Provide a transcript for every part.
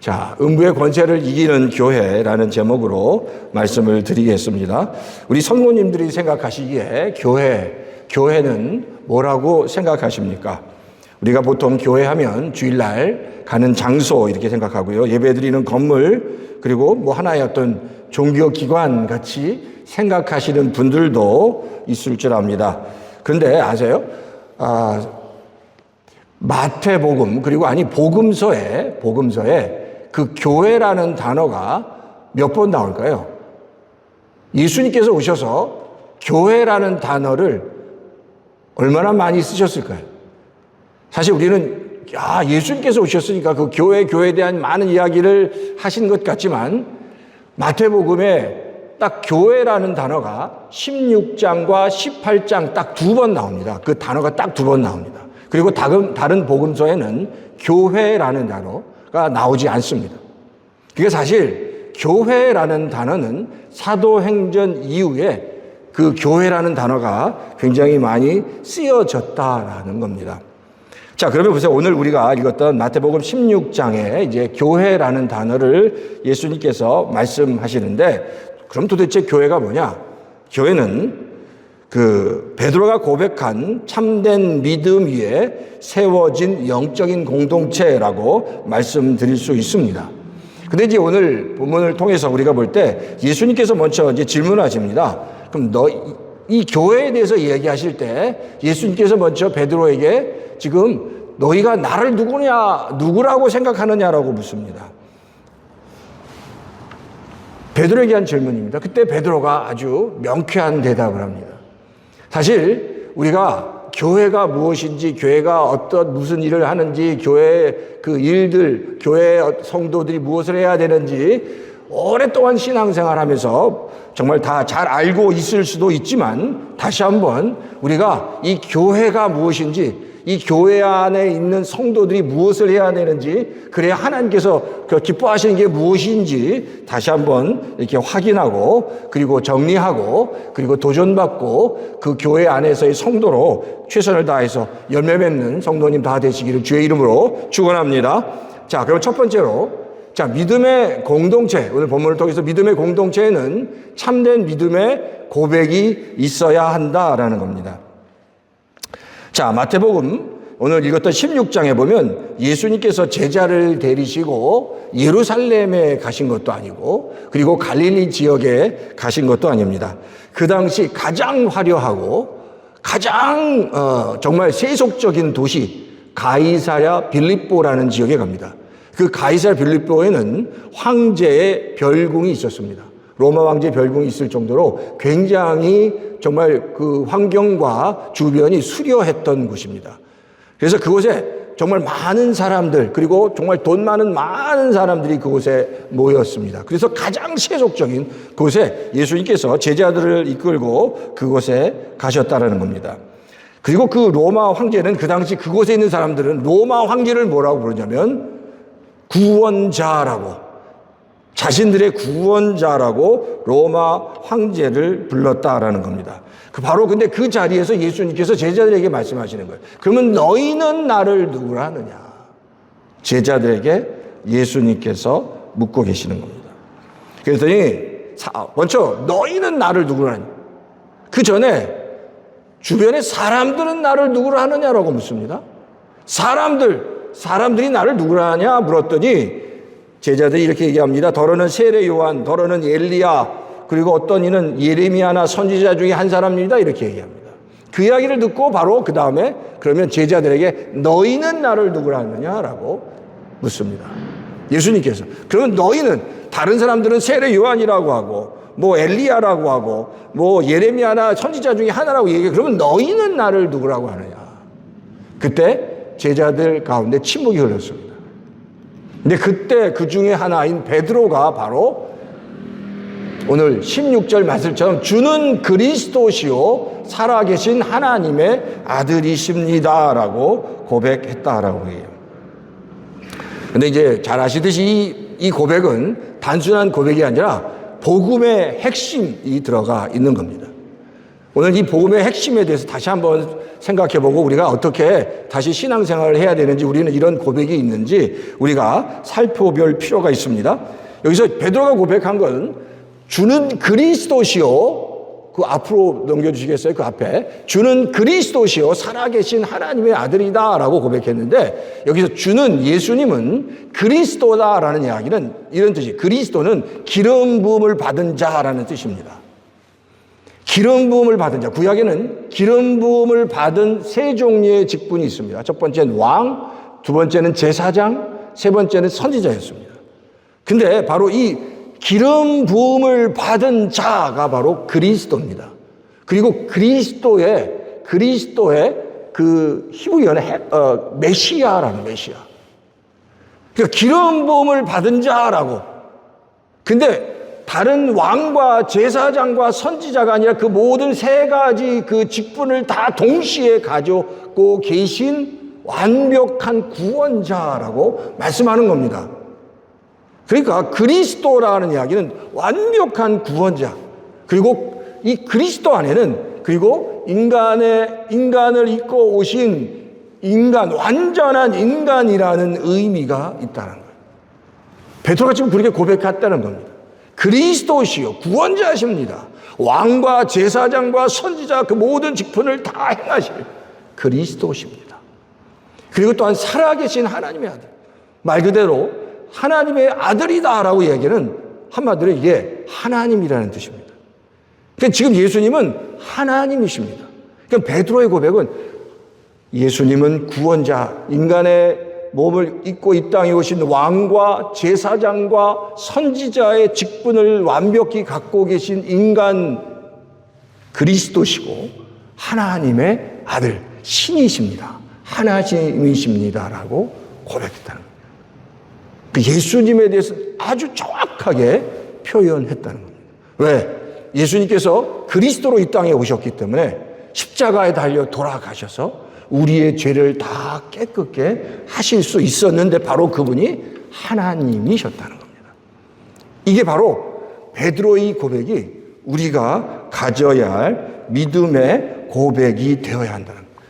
자, 음부의 권세를 이기는 교회라는 제목으로 말씀을 드리겠습니다. 우리 성도님들이 생각하시기에 교회는 뭐라고 생각하십니까? 우리가 보통 교회하면 주일날 가는 장소 이렇게 생각하고요. 예배드리는 건물, 그리고 뭐 하나의 어떤 종교기관 같이 생각하시는 분들도 있을 줄 압니다. 그런데 아세요? 마태복음, 그리고 복음서에 그 교회라는 단어가 몇 번 나올까요? 예수님께서 오셔서 교회라는 단어를 얼마나 많이 쓰셨을까요? 사실 우리는 예수님께서 오셨으니까 그 교회에 대한 많은 이야기를 하신 것 같지만 마태복음에 딱 교회라는 단어가 16장과 18장 딱 2번 나옵니다. 그 단어가 딱 2번 나옵니다. 그리고 다른 복음서에는 교회라는 단어가 나오지 않습니다. 그게 사실 교회라는 단어는 사도행전 이후에 그 교회라는 단어가 굉장히 많이 쓰여졌다라는 겁니다. 자, 그러면 보세요. 오늘 우리가 읽었던 마태복음 16장에 이제 교회라는 단어를 예수님께서 말씀하시는데, 그럼 도대체 교회가 뭐냐? 교회는 그 베드로가 고백한 참된 믿음 위에 세워진 영적인 공동체라고 말씀드릴 수 있습니다. 근데 이제 오늘 본문을 통해서 우리가 볼 때 예수님께서 먼저 이제 질문하십니다. 그럼 이 교회에 대해서 얘기하실 때 예수님께서 먼저 베드로에게 지금 너희가 나를 누구라고 생각하느냐라고 묻습니다. 베드로에게 한 질문입니다. 그때 베드로가 아주 명쾌한 대답을 합니다. 사실 우리가 교회가 무엇인지, 교회가 무슨 일을 하는지, 교회의 그 일들, 교회 성도들이 무엇을 해야 되는지 오랫동안 신앙생활하면서 정말 다 잘 알고 있을 수도 있지만, 다시 한번 우리가 이 교회가 무엇인지, 이 교회 안에 있는 성도들이 무엇을 해야 되는지, 그래야 하나님께서 기뻐하시는 게 무엇인지 다시 한번 이렇게 확인하고, 그리고 정리하고, 그리고 도전받고 그 교회 안에서의 성도로 최선을 다해서 열매 맺는 성도님 다 되시기를 주의 이름으로 축원합니다. 자, 그럼 첫 번째로, 자, 믿음의 공동체, 오늘 본문을 통해서 믿음의 공동체에는 참된 믿음의 고백이 있어야 한다라는 겁니다. 자, 마태복음 오늘 읽었던 16장에 보면 예수님께서 제자를 데리시고 예루살렘에 가신 것도 아니고, 그리고 갈릴리 지역에 가신 것도 아닙니다. 그 당시 가장 화려하고 가장 정말 세속적인 도시 가이사랴 빌립보라는 지역에 갑니다. 그 가이사랴 빌립보에는 황제의 별궁이 있었습니다. 로마 황제의 별궁이 있을 정도로 굉장히 정말 그 환경과 주변이 수려했던 곳입니다. 그래서 그곳에 정말 많은 사람들, 그리고 정말 돈 많은 사람들이 그곳에 모였습니다. 그래서 가장 세속적인 곳에 예수님께서 제자들을 이끌고 그곳에 가셨다라는 겁니다. 그리고 그 로마 황제는, 그 당시 그곳에 있는 사람들은 로마 황제를 뭐라고 부르냐면 구원자라고, 자신들의 구원자라고 로마 황제를 불렀다라는 겁니다. 근데 그 자리에서 예수님께서 제자들에게 말씀하시는 거예요. 그러면 너희는 나를 누구라 하느냐? 제자들에게 예수님께서 묻고 계시는 겁니다. 그랬더니 먼저 너희는 나를 누구라 하느냐? 그 전에 주변의 사람들은 나를 누구라 하느냐라고 묻습니다. 사람들이 나를 누구라 하냐 물었더니 제자들이 이렇게 얘기합니다. 더러는 세례 요한, 더러는 엘리야, 그리고 어떤 이는 예레미야나 선지자 중에 한 사람입니다. 이렇게 얘기합니다. 그 이야기를 듣고 바로 그 다음에 그러면 제자들에게 너희는 나를 누구라 하느냐라고 묻습니다. 예수님께서. 그러면 너희는, 다른 사람들은 세례 요한이라고 하고 뭐 엘리야라고 하고 뭐 예레미야나 선지자 중에 하나라고 얘기해. 그러면 너희는 나를 누구라고 하느냐? 그때 제자들 가운데 침묵이 흘렀습니다. 근데 그때 그 중에 하나인 베드로가 바로 오늘 16절 말씀처럼 주는 그리스도시요 살아계신 하나님의 아들이십니다라고 고백했다라고 해요. 근데 이제 잘 아시듯이 이 고백은 단순한 고백이 아니라 복음의 핵심이 들어가 있는 겁니다. 오늘 이 복음의 핵심에 대해서 다시 한번 생각해보고 우리가 어떻게 다시 신앙생활을 해야 되는지, 우리는 이런 고백이 있는지 우리가 살펴볼 필요가 있습니다. 여기서 베드로가 고백한 건 주는 그리스도시요, 그 앞으로 넘겨주시겠어요? 그 앞에 주는 그리스도시요 살아계신 하나님의 아들이다 라고 고백했는데, 여기서 주는 예수님은 그리스도다라는 이야기는 이런 뜻이에요. 그리스도는 기름 부음을 받은 자라는 뜻입니다. 기름 부음을 받은 자, 구약에는 기름 부음을 받은 세 종류의 직분이 있습니다. 첫 번째는 왕, 두 번째는 제사장, 세 번째는 선지자였습니다. 근데 바로 이 기름 부음을 받은 자가 바로 그리스도입니다. 그리고 그리스도의 그 히브리어는 메시아라는 메시아. 그러니까 기름 부음을 받은 자라고. 근데 다른 왕과 제사장과 선지자가 아니라 그 모든 세 가지 그 직분을 다 동시에 가지고 계신 완벽한 구원자라고 말씀하는 겁니다. 그러니까 그리스도라는 이야기는 완벽한 구원자, 그리고 이 그리스도 안에는 그리고 인간을 입고 오신 인간, 완전한 인간이라는 의미가 있다는 거예요. 베드로가 지금 그렇게 고백했다는 겁니다. 그리스도시요 구원자십니다. 왕과 제사장과 선지자 그 모든 직분을 다 행하실 그리스도십니다. 그리고 또한 살아계신 하나님의 아들, 말 그대로 하나님의 아들이다라고 얘기하는, 한마디로 이게 하나님이라는 뜻입니다. 그러니까 지금 예수님은 하나님이십니다. 그러니까 베드로의 고백은 예수님은 구원자, 인간의 몸을 입고 이 땅에 오신 왕과 제사장과 선지자의 직분을 완벽히 갖고 계신 인간 그리스도시고 하나님의 아들, 신이십니다. 하나님이십니다라고 고백했다는 겁니다. 그 예수님에 대해서 아주 정확하게 표현했다는 겁니다. 왜? 예수님께서 그리스도로 이 땅에 오셨기 때문에 십자가에 달려 돌아가셔서 우리의 죄를 다 깨끗게 하실 수 있었는데 바로 그분이 하나님이셨다는 겁니다. 이게 바로 베드로의 고백이 우리가 가져야 할 믿음의 고백이 되어야 한다는 겁니다.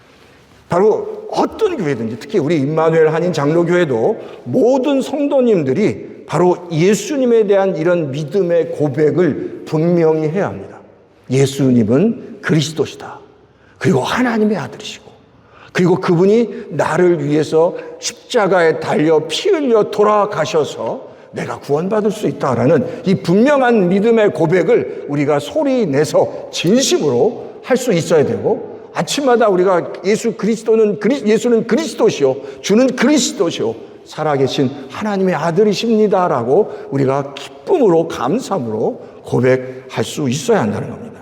바로 어떤 교회든지, 특히 우리 임마누엘 한인 장로교회도 모든 성도님들이 바로 예수님에 대한 이런 믿음의 고백을 분명히 해야 합니다. 예수님은 그리스도시다. 그리고 하나님의 아들이시고, 그리고 그분이 나를 위해서 십자가에 달려 피 흘려 돌아가셔서 내가 구원받을 수 있다라는 이 분명한 믿음의 고백을 우리가 소리 내서 진심으로 할 수 있어야 되고, 아침마다 우리가 예수는 그리스도시요 주는 그리스도시요 살아계신 하나님의 아들이십니다라고 우리가 기쁨으로 감사함으로 고백할 수 있어야 한다는 겁니다.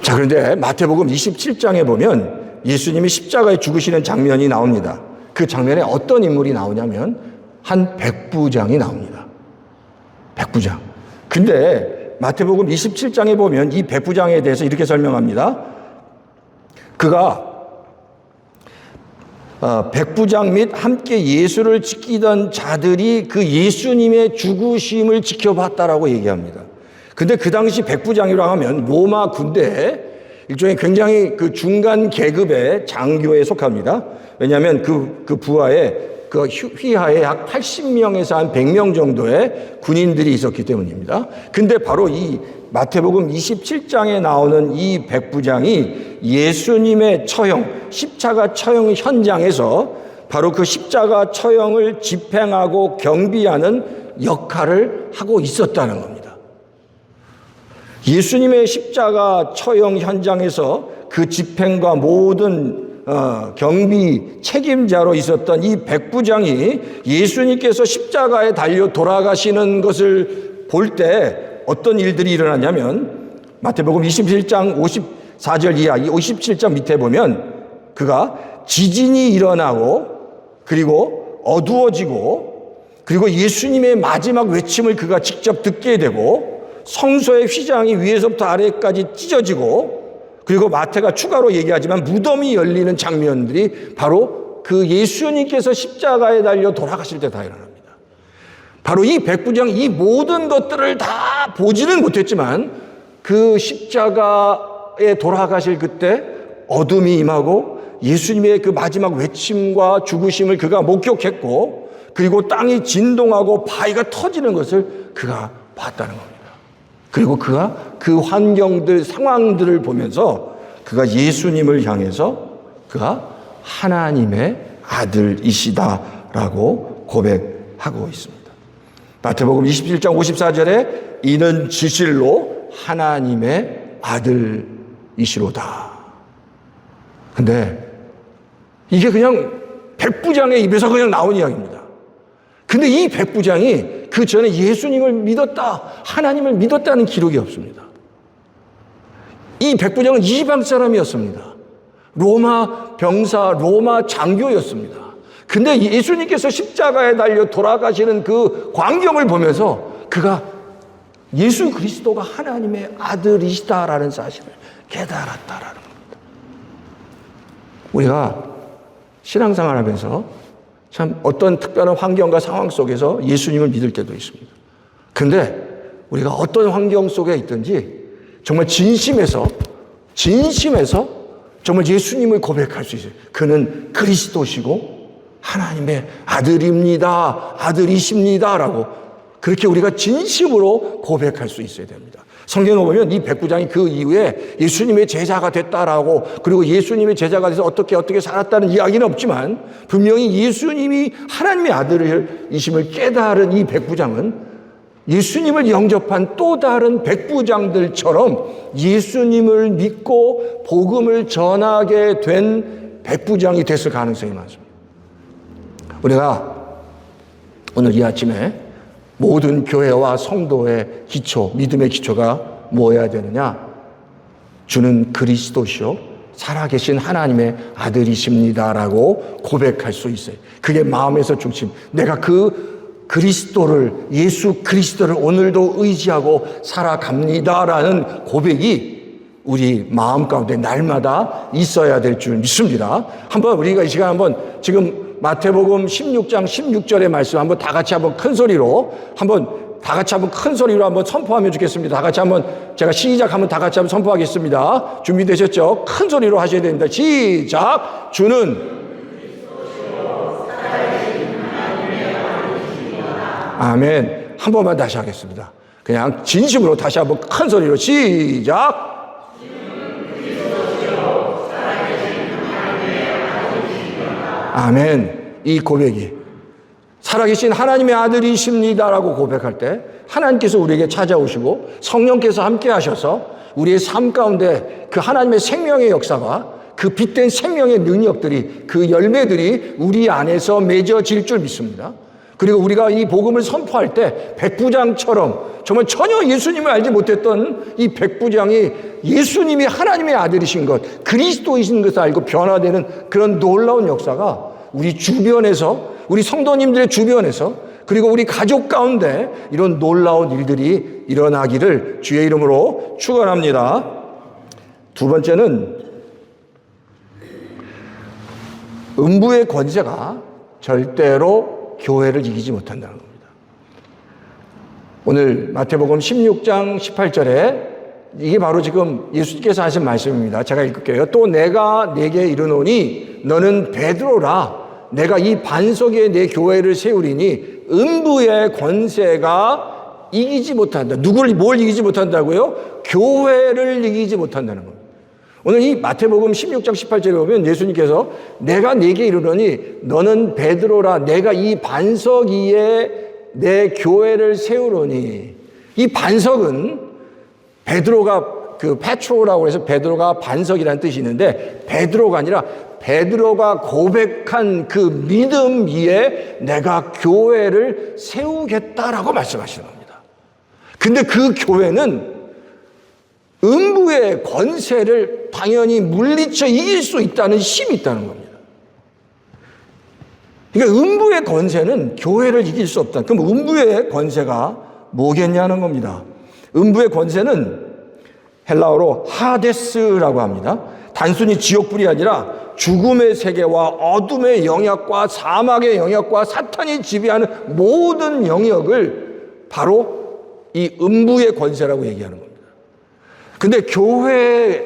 자, 그런데 마태복음 27장에 보면 예수님이 십자가에 죽으시는 장면이 나옵니다. 그 장면에 어떤 인물이 나오냐면 한 백부장이 나옵니다. 백부장. 근데 마태복음 27장에 보면 이 백부장에 대해서 이렇게 설명합니다. 그가 백부장 및 함께 예수를 지키던 자들이 그 예수님의 죽으심을 지켜봤다라고 얘기합니다. 근데 그 당시 백부장이라고 하면 로마 군대에 일종의 굉장히 그 중간 계급의 장교에 속합니다. 왜냐하면 그 부하에 그 휘하에 약 80명에서 한 100명 정도의 군인들이 있었기 때문입니다. 근데 바로 이 마태복음 27장에 나오는 이 백부장이 예수님의 처형, 십자가 처형 현장에서 바로 그 십자가 처형을 집행하고 경비하는 역할을 하고 있었다는 겁니다. 예수님의 십자가 처형 현장에서 그 집행과 모든 경비 책임자로 있었던 이 백부장이 예수님께서 십자가에 달려 돌아가시는 것을 볼 때 어떤 일들이 일어났냐면 마태복음 27장 54절 이하, 이 57장 밑에 보면 그가 지진이 일어나고 그리고 어두워지고 그리고 예수님의 마지막 외침을 그가 직접 듣게 되고 성소의 휘장이 위에서부터 아래까지 찢어지고 그리고 마태가 추가로 얘기하지만 무덤이 열리는 장면들이 바로 그 예수님께서 십자가에 달려 돌아가실 때 다 일어납니다. 바로 이 백부장이 이 모든 것들을 다 보지는 못했지만 그 십자가에 돌아가실 그때 어둠이 임하고 예수님의 그 마지막 외침과 죽으심을 그가 목격했고, 그리고 땅이 진동하고 바위가 터지는 것을 그가 봤다는 겁니다. 그리고 그가 그 환경들, 상황들을 보면서 그가 예수님을 향해서 그가 하나님의 아들이시다라고 고백하고 있습니다. 마태복음 27장 54절에 이는 진실로 하나님의 아들이시로다. 근데 이게 그냥 백부장의 입에서 그냥 나온 이야기입니다. 근데 이 백부장이 그 전에 예수님을 믿었다, 하나님을 믿었다는 기록이 없습니다. 이 백부장은 이방 사람이었습니다. 로마 병사, 로마 장교였습니다. 근데 예수님께서 십자가에 달려 돌아가시는 그 광경을 보면서 그가 예수 그리스도가 하나님의 아들이시다라는 사실을 깨달았다라는 겁니다. 우리가 신앙생활 하면서 참 어떤 특별한 환경과 상황 속에서 예수님을 믿을 때도 있습니다. 근데 우리가 어떤 환경 속에 있든지 정말 진심에서 정말 예수님을 고백할 수 있어요. 그는 그리스도시고 하나님의 아들입니다. 아들이십니다라고 그렇게 우리가 진심으로 고백할 수 있어야 됩니다. 성경을 보면 이 백부장이 그 이후에 예수님의 제자가 됐다라고, 그리고 예수님의 제자가 돼서 어떻게 살았다는 이야기는 없지만 분명히 예수님이 하나님의 아들이심을 깨달은 이 백부장은 예수님을 영접한 또 다른 백부장들처럼 예수님을 믿고 복음을 전하게 된 백부장이 됐을 가능성이 많습니다. 우리가 오늘 이 아침에 모든 교회와 성도의 기초, 믿음의 기초가 뭐여야 되느냐? 주는 그리스도시요 살아계신 하나님의 아들이십니다라고 고백할 수 있어요. 그게 마음에서 중심. 내가 그 그리스도를, 예수 그리스도를 오늘도 의지하고 살아갑니다라는 고백이 우리 마음 가운데 날마다 있어야 될 줄 믿습니다. 한번 우리가 이 시간 한번 지금 마태복음 16장 16절의 말씀 한번 다 같이 한번 큰 소리로 한번 선포하면 좋겠습니다. 다 같이 한번 제가 시작하면 다 같이 한번 선포하겠습니다. 준비되셨죠? 큰 소리로 하셔야 됩니다. 시작. 주는 아멘. 한 번만 다시 하겠습니다. 그냥 진심으로 다시 한번 큰 소리로 시작. 아멘. 이 고백이 살아계신 하나님의 아들이십니다라고 고백할 때 하나님께서 우리에게 찾아오시고 성령께서 함께 하셔서 우리의 삶 가운데 그 하나님의 생명의 역사가 그 빛된 생명의 능력들이, 그 열매들이 우리 안에서 맺어질 줄 믿습니다. 그리고 우리가 이 복음을 선포할 때 백부장처럼 정말 전혀 예수님을 알지 못했던 이 백부장이 예수님이 하나님의 아들이신 것, 그리스도이신 것을 알고 변화되는 그런 놀라운 역사가 우리 주변에서, 우리 성도님들의 주변에서, 그리고 우리 가족 가운데 이런 놀라운 일들이 일어나기를 주의 이름으로 축원합니다. 두 번째는 음부의 권세가 절대로 교회를 이기지 못한다는 겁니다. 오늘 마태복음 16장 18절에 이게 바로 지금 예수님께서 하신 말씀입니다. 제가 읽을게요. 또 내가 네게 이르노니 너는 베드로라. 내가 이 반석 위에 내 교회를 세우리니 음부의 권세가 이기지 못한다. 뭘 이기지 못한다고요? 교회를 이기지 못한다는 겁니다. 오늘 이 마태복음 16장 18절에 보면 예수님께서 내가 네게 이르노니 너는 베드로라. 내가 이 반석 위에 내 교회를 세우노니. 이 반석은 베드로가 그 페트로라고 해서 베드로가 반석이라는 뜻이 있는데 베드로가 아니라 베드로가 고백한 그 믿음 위에 내가 교회를 세우겠다라고 말씀하시는 겁니다. 근데 그 교회는 음부의 권세를 당연히 물리쳐 이길 수 있다는 힘이 있다는 겁니다. 그러니까 음부의 권세는 교회를 이길 수 없다. 그럼 음부의 권세가 뭐겠냐는 겁니다. 음부의 권세는 헬라어로 하데스라고 합니다. 단순히 지옥불이 아니라 죽음의 세계와 어둠의 영역과 사막의 영역과 사탄이 지배하는 모든 영역을 바로 이 음부의 권세라고 얘기하는 겁니다. 근데 교회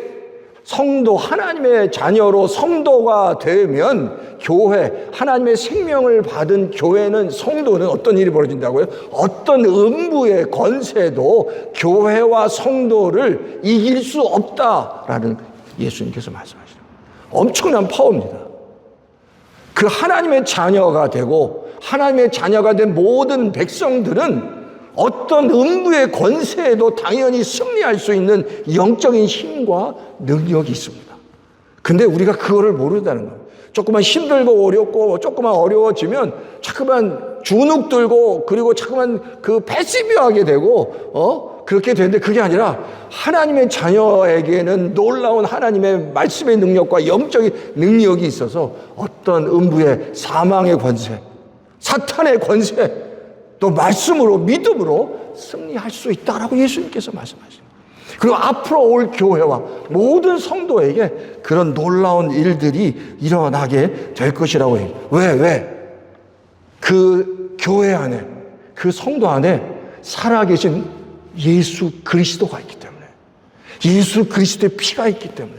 성도, 하나님의 자녀로 성도가 되면 교회, 하나님의 생명을 받은 교회는, 성도는 어떤 일이 벌어진다고요? 어떤 음부의 권세도 교회와 성도를 이길 수 없다라는 예수님께서 말씀하시죠. 엄청난 파워입니다. 그 하나님의 자녀가 되고 하나님의 자녀가 된 모든 백성들은 어떤 음부의 권세에도 당연히 승리할 수 있는 영적인 힘과 능력이 있습니다. 근데 우리가 그거를 모른다는 거예요. 조금만 힘들고 어렵고 조금만 어려워지면 자꾸만 주눅 들고, 그리고 자꾸만 그 패시브하게 되고 그렇게 되는데, 그게 아니라 하나님의 자녀에게는 놀라운 하나님의 말씀의 능력과 영적인 능력이 있어서 어떤 음부의 사망의 권세, 사탄의 권세, 또 말씀으로, 믿음으로 승리할 수 있다라고 예수님께서 말씀하십니다. 그리고 앞으로 올 교회와 모든 성도에게 그런 놀라운 일들이 일어나게 될 것이라고 해요. 왜? 그 교회 안에, 그 성도 안에 살아계신 예수 그리스도가 있기 때문에, 예수 그리스도의 피가 있기 때문에,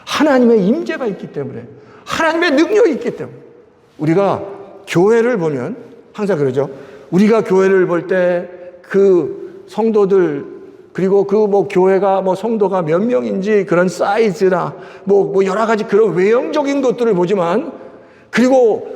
하나님의 임재가 있기 때문에, 하나님의 능력이 있기 때문에. 우리가 교회를 보면 항상 그러죠. 우리가 교회를 볼 때 그 성도들, 그리고 그 교회가 성도가 몇 명인지 그런 사이즈나 여러 가지 그런 외형적인 것들을 보지만, 그리고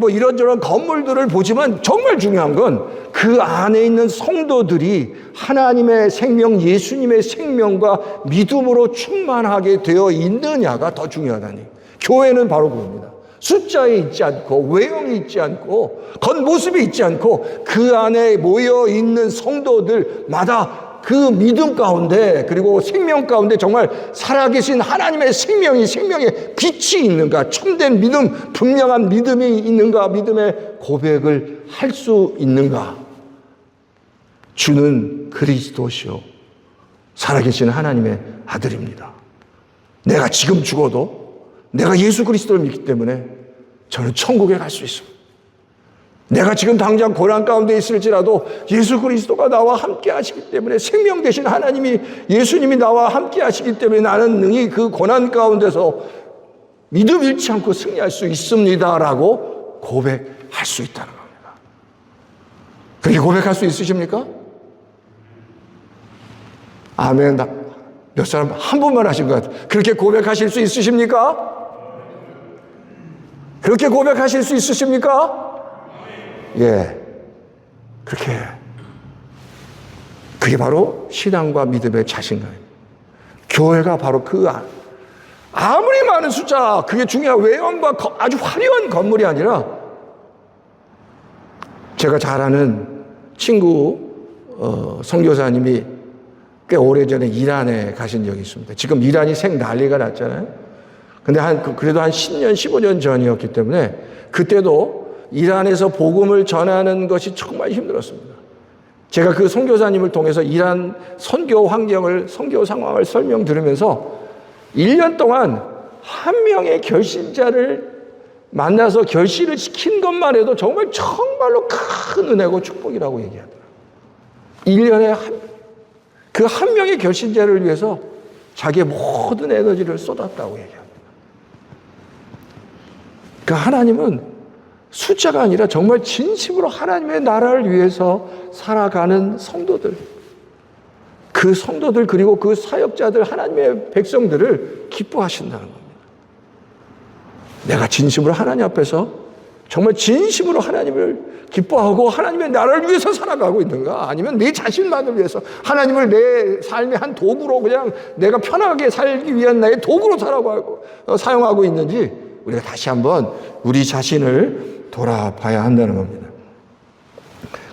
이런저런 건물들을 보지만, 정말 중요한 건 그 안에 있는 성도들이 하나님의 생명, 예수님의 생명과 믿음으로 충만하게 되어 있느냐가 더 중요하다니. 교회는 바로 그겁니다. 숫자에 있지 않고, 외형이 있지 않고, 겉모습이 있지 않고, 그 안에 모여 있는 성도들마다 그 믿음 가운데, 그리고 생명 가운데 정말 살아계신 하나님의 생명의 빛이 있는가, 참된 믿음, 분명한 믿음이 있는가, 믿음의 고백을 할 수 있는가. 주는 그리스도시요 살아계신 하나님의 아들입니다. 내가 지금 죽어도 내가 예수 그리스도를 믿기 때문에 저는 천국에 갈 수 있습니다. 내가 지금 당장 고난 가운데 있을지라도 예수 그리스도가 나와 함께 하시기 때문에, 생명 되신 하나님이, 예수님이 나와 함께 하시기 때문에 나는 능히 그 고난 가운데서 믿음 잃지 않고 승리할 수 있습니다라고 고백할 수 있다는 겁니다. 그렇게 고백할 수 있으십니까? 아멘. 몇 사람 한 분만 하신 것 같아요. 그렇게 고백하실 수 있으십니까? 그렇게 고백하실 수 있으십니까? 예. 그게 바로 신앙과 믿음의 자신감입니다. 교회가 바로 아무리 많은 숫자, 그게 중요한 외형과 아주 화려한 건물이 아니라, 제가 잘 아는 친구 선교사님이 꽤 오래전에 이란에 가신 적이 있습니다. 지금 이란이 난리가 났잖아요. 근데 그래도 한 10년, 15년 전이었기 때문에 그때도 이란에서 복음을 전하는 것이 정말 힘들었습니다. 제가 그 선교사님을 통해서 이란 선교 환경을, 선교 상황을 설명 들으면서 1년 동안 한 명의 결신자를 만나서 결실을 시킨 것만 해도 정말로 큰 은혜고 축복이라고 얘기하더라고요. 1년에 그 한 명의 결신자를 위해서 자기의 모든 에너지를 쏟았다고 얘기합니다. 그 하나님은 숫자가 아니라 정말 진심으로 하나님의 나라를 위해서 살아가는 성도들, 그 성도들, 그리고 그 사역자들, 하나님의 백성들을 기뻐하신다는 겁니다. 내가 진심으로 하나님 앞에서 정말 진심으로 하나님을 기뻐하고 하나님의 나라를 위해서 살아가고 있는가, 아니면 내 자신만을 위해서 하나님을 내 삶의 한 도구로, 그냥 내가 편하게 살기 위한 나의 도구로 사용하고 있는지, 우리가 다시 한번 우리 자신을 돌아봐야 한다는 겁니다.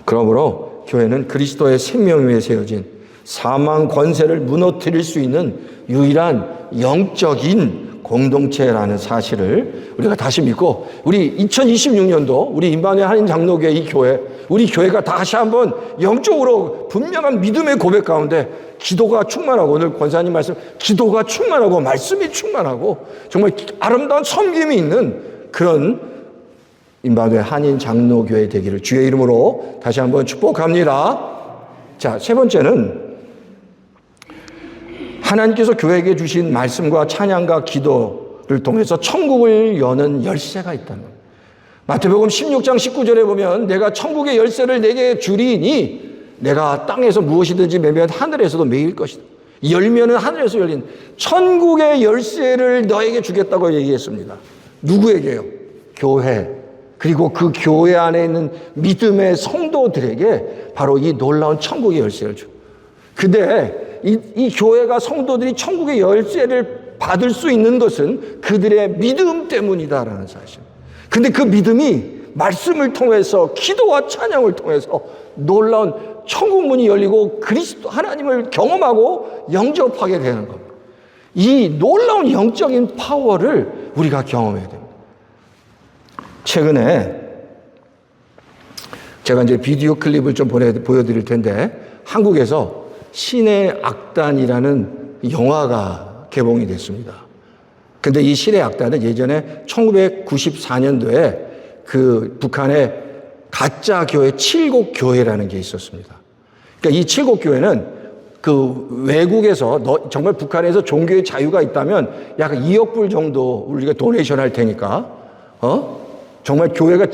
그러므로 교회는 그리스도의 생명 위에 세워진 사망 권세를 무너뜨릴 수 있는 유일한 영적인 공동체라는 사실을 우리가 다시 믿고, 우리 2026년도 우리 임마누엘 한인 장로교회, 이 교회, 우리 교회가 다시 한번 영적으로 분명한 믿음의 고백 가운데 기도가 충만하고, 오늘 권사님 말씀, 기도가 충만하고 말씀이 충만하고 정말 아름다운 섬김이 있는 그런 임마누엘 한인 장로교회 되기를 주의 이름으로 다시 한번 축복합니다. 자, 세 번째는 하나님께서 교회에게 주신 말씀과 찬양과 기도를 통해서 천국을 여는 열쇠가 있다는 겁니다. 마태복음 16장 19절에 보면 내가 천국의 열쇠를 내게 주리니 내가 땅에서 무엇이든지 매면 하늘에서도 매일 것이다. 열면은 하늘에서 열린 천국의 열쇠를 너에게 주겠다고 얘기했습니다. 누구에게요? 교회. 그리고 그 교회 안에 있는 믿음의 성도들에게 바로 이 놀라운 천국의 열쇠를 줘. 근데 이 교회가 성도들이 천국의 열쇠를 받을 수 있는 것은 그들의 믿음 때문이다라는 사실. 근데 그 믿음이 말씀을 통해서 기도와 찬양을 통해서 놀라운 천국 문이 열리고 그리스도 하나님을 경험하고 영접하게 되는 겁니다. 이 놀라운 영적인 파워를 우리가 경험해야 됩니다. 최근에 제가 이제 비디오 클립을 좀 보여드릴 텐데 한국에서 신의 악단이라는 영화가 개봉이 됐습니다. 근데 이 신의 악단은 예전에 1994년도에 그 북한의 가짜 교회 칠곡교회라는 게 있었습니다. 그러니까 이 칠곡교회는 그 외국에서 정말 북한에서 종교의 자유가 있다면 약 2억 불 정도 우리가 도네이션 할 테니까 정말 교회가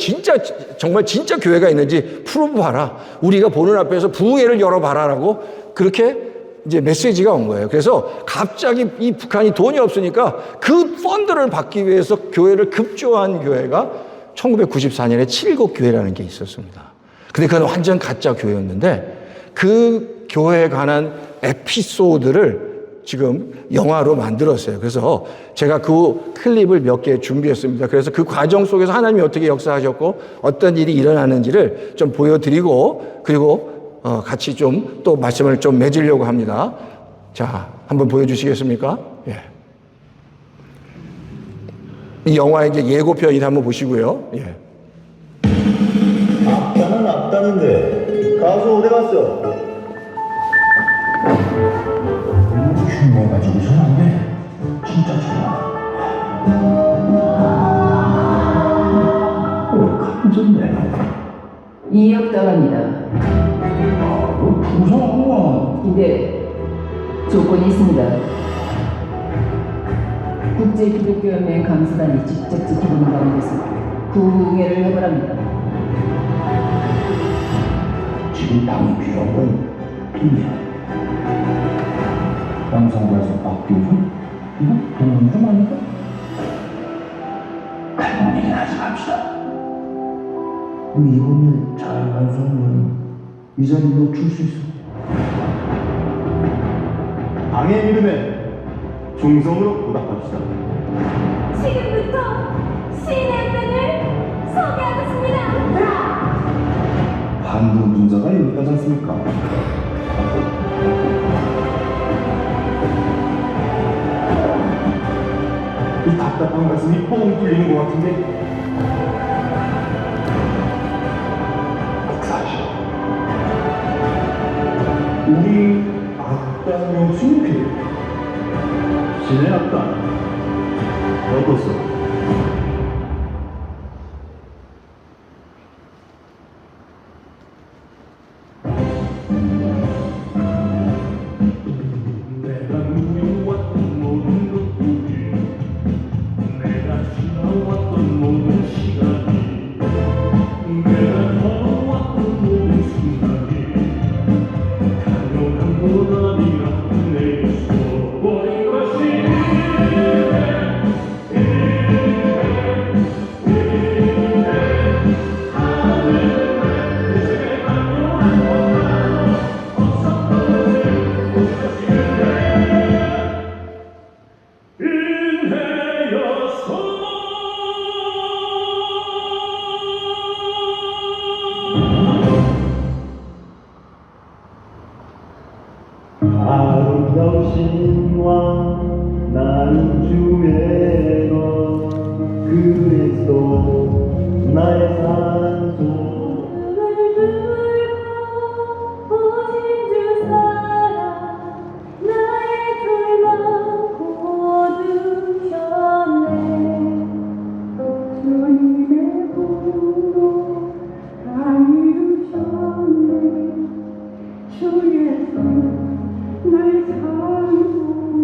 정말 진짜 교회가 있는지 프로브하라. 우리가 보는 앞에서 부흥회를 열어봐라라고 그렇게 이제 메시지가 온 거예요. 그래서 갑자기 이 북한이 돈이 없으니까 그 펀드를 받기 위해서 교회를 급조한 교회가 1994년에 칠곡교회라는 게 있었습니다. 근데 그건 완전 가짜 교회였는데 그 교회에 관한 에피소드를 지금 영화로 만들었어요. 그래서 제가 그 클립을 몇 개 준비했습니다. 그래서 그 과정 속에서 하나님이 어떻게 역사하셨고 어떤 일이 일어나는지를 좀 보여드리고 그리고 같이 좀 또 말씀을 좀 맺으려고 합니다. 자, 한번 보여주시겠습니까? 예. 이 영화의 이제 예고편을 한번 보시고요. 예. 악단은 악단인데 가수 어디 갔어? 흉내가지고선 안 돼. 진짜 좋아. 감졌네. 이역당합니다. 무서워. 근데 조건이 있습니다. 국제기독교연맹 감사단이 직접 지켜보는 가운데서 부흥회를 해보랍니다. 지금 당이 필요한 건 돈이야. 양성가에서 박교훈? 이거 돈 좀 아닐까? 그런 얘기는 하지 맙시다. 이번에 잘 완성하면 이자리도 줄 수 있어. 당의 믿음에 중성으로 보답합시다. 지금부터 신의 악단을 소개하겠습니다. 반동 분자가 여기까지 않습니까? 이 답답한 가슴이 뻥 뚫리는 것 같은데. 사실 우리 악단 명칭이 필요해. 신의 악단 어떻소? 아름다운 신왕 나는 주의 것 그리스도 나의 산소 눈을 들고 오신 주 사랑 나의 절망 고두셨네. 주님의 공로 다 이루셨네. 주의 손 날 산소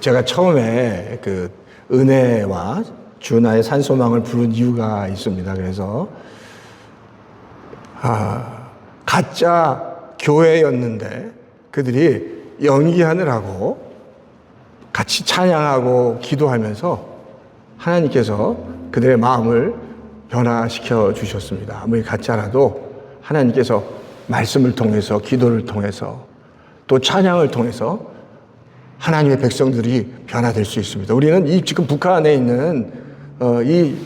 제가 처음에 은혜와 주나의 산소망을 부른 이유가 있습니다. 그래서 가짜 교회였는데 그들이 연기하느라고 같이 찬양하고 기도하면서 하나님께서 그들의 마음을 변화시켜 주셨습니다. 아무리 가짜라도 하나님께서 말씀을 통해서, 기도를 통해서, 또 찬양을 통해서 하나님의 백성들이 변화될 수 있습니다. 우리는 지금 북한에 있는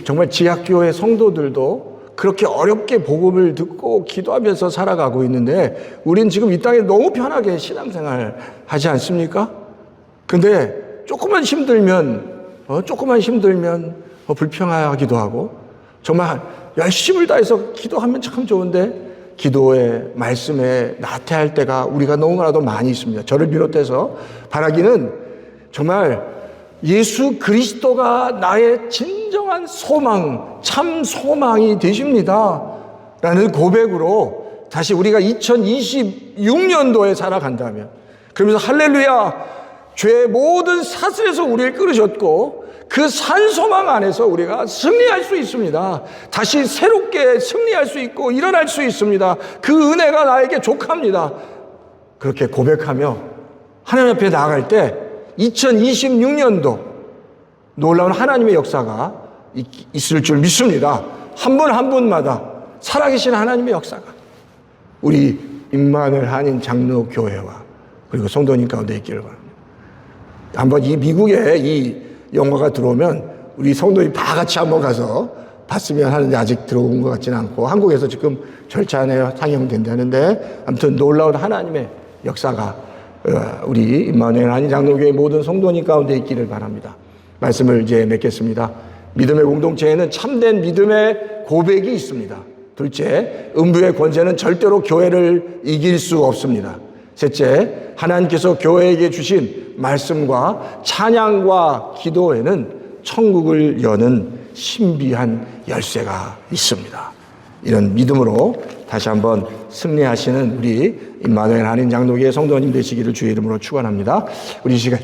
정말 지하교회 성도들도 그렇게 어렵게 복음을 듣고 기도하면서 살아가고 있는데, 우린 지금 이 땅에 너무 편하게 신앙생활 하지 않습니까? 근데 조금만 힘들면 불평하기도 하고, 정말 열심을 다해서 기도하면 참 좋은데 기도에, 말씀에 나태할 때가 우리가 너무나도 많이 있습니다. 저를 비롯해서 바라기는 정말 예수 그리스도가 나의 진정한 소망, 참 소망이 되십니다 라는 고백으로 다시 우리가 2026년도에 살아간다면, 그러면서 할렐루야, 죄의 모든 사슬에서 우리를 끌으셨고 그 산소망 안에서 우리가 승리할 수 있습니다. 다시 새롭게 승리할 수 있고 일어날 수 있습니다. 그 은혜가 나에게 족합니다. 그렇게 고백하며 하나님 앞에 나아갈 때 2026년도 놀라운 하나님의 역사가 있을 줄 믿습니다. 한 분 한 분마다 살아계신 하나님의 역사가 우리 임마누엘 한인 장로교회와 그리고 성도님 가운데 있기를 바랍니다. 한번 이 미국에 이 영화가 들어오면 우리 성도님 다 같이 한번 가서 봤으면 하는데 아직 들어온 것 같지는 않고, 한국에서 지금 절차안에 상영된다는데, 아무튼 놀라운 하나님의 역사가 우리 임마누엘 한인 장로교회 모든 성도님 가운데 있기를 바랍니다. 말씀을 이제 맺겠습니다. 믿음의 공동체에는 참된 믿음의 고백이 있습니다. 둘째, 음부의 권세는 절대로 교회를 이길 수 없습니다. 셋째, 하나님께서 교회에게 주신 말씀과 찬양과 기도에는 천국을 여는 신비한 열쇠가 있습니다. 이런 믿음으로 다시 한번 승리하시는 우리 임마누엘 한인 장로교회 성도님 되시기를 주의 이름으로 축원합니다. 우리 시간